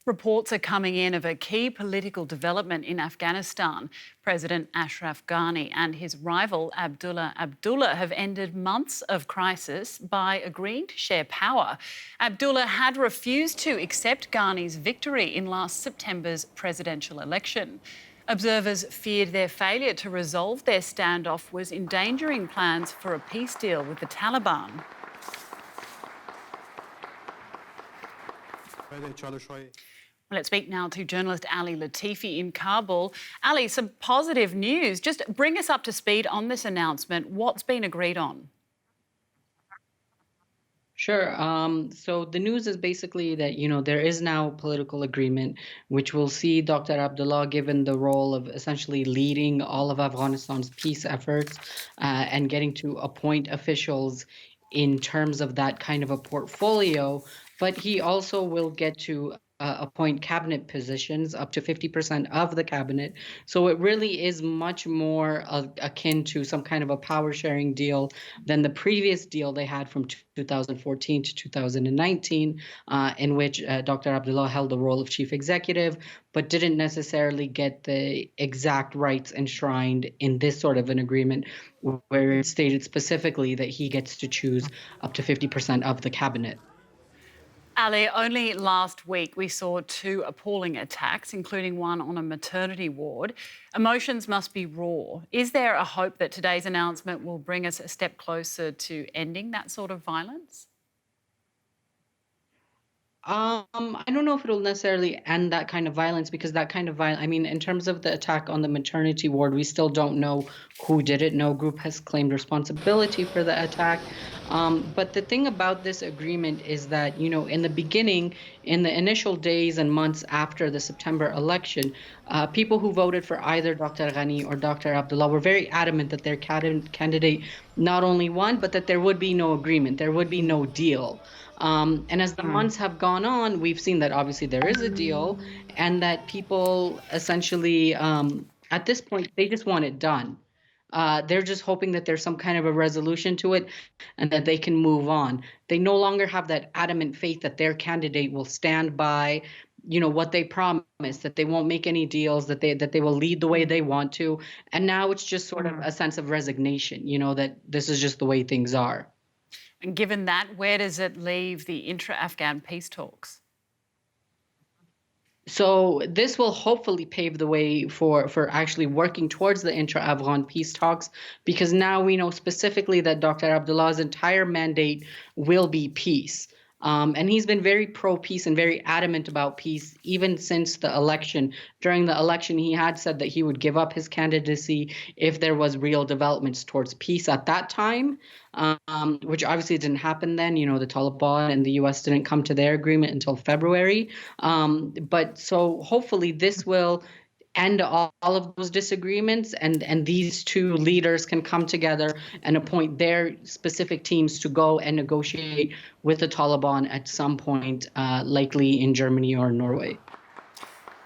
Reports are coming in of a key political development in Afghanistan. President Ashraf Ghani and his rival Abdullah Abdullah have ended months of crisis by agreeing to share power. Abdullah had refused to accept Ghani's victory in last September's presidential election. Observers feared their failure to resolve their standoff was endangering plans for a peace deal with the Taliban. Let's speak now to journalist Ali Latifi in Kabul. Ali, some positive news. Just bring us up to speed on this announcement. What's been agreed on? Sure. So the news is basically that, there is now political agreement, which will see Dr. Abdullah given the role of essentially leading all of Afghanistan's peace efforts and getting to appoint officials in terms of that kind of a portfolio. But he also will get to appoint cabinet positions, up to 50% of the cabinet. So it really is much more akin to some kind of a power sharing deal than the previous deal they had from 2014 to 2019, in which Dr. Abdullah held the role of chief executive, but didn't necessarily get the exact rights enshrined in this sort of an agreement, where it stated specifically that he gets to choose up to 50% of the cabinet. Ali, only last week we saw two appalling attacks, including one on a maternity ward. Emotions must be raw. Is there a hope that today's announcement will bring us a step closer to ending that sort of violence? I don't know if it'll necessarily end that kind of violence, because that kind of violence, I mean, in terms of the attack on the maternity ward, we still don't know who did it. No group has claimed responsibility for the attack. But the thing about this agreement is that, in the beginning, in the initial days and months after the September election, people who voted for either Dr. Ghani or Dr. Abdullah were very adamant that their candidate not only won, but that there would be no agreement, there would be no deal. And as the months have gone on, we've seen that obviously there is a deal, and that people essentially, at this point, they just want it done. They're just hoping that there's some kind of a resolution to it and that they can move on. They no longer have that adamant faith that their candidate will stand by, what they promised, that they won't make any deals, that they will lead the way they want to. And now it's just sort of a sense of resignation, that this is just the way things are. And given that, where does it leave the intra-Afghan peace talks? So this will hopefully pave the way for actually working towards the intra-Afghan peace talks, because now we know specifically that Dr. Abdullah's entire mandate will be peace. And he's been very pro-peace and very adamant about peace, even since the election. During the election, he had said that he would give up his candidacy if there was real developments towards peace at that time, which obviously didn't happen then. The Taliban and the US didn't come to their agreement until February. But so hopefully this will end all of those disagreements, and these two leaders can come together and appoint their specific teams to go and negotiate with the Taliban at some point, likely in Germany or Norway.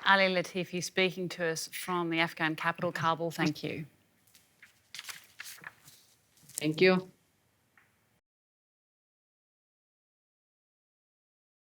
Ali Latifi speaking to us from the Afghan capital, Kabul. Thank you. Thank you.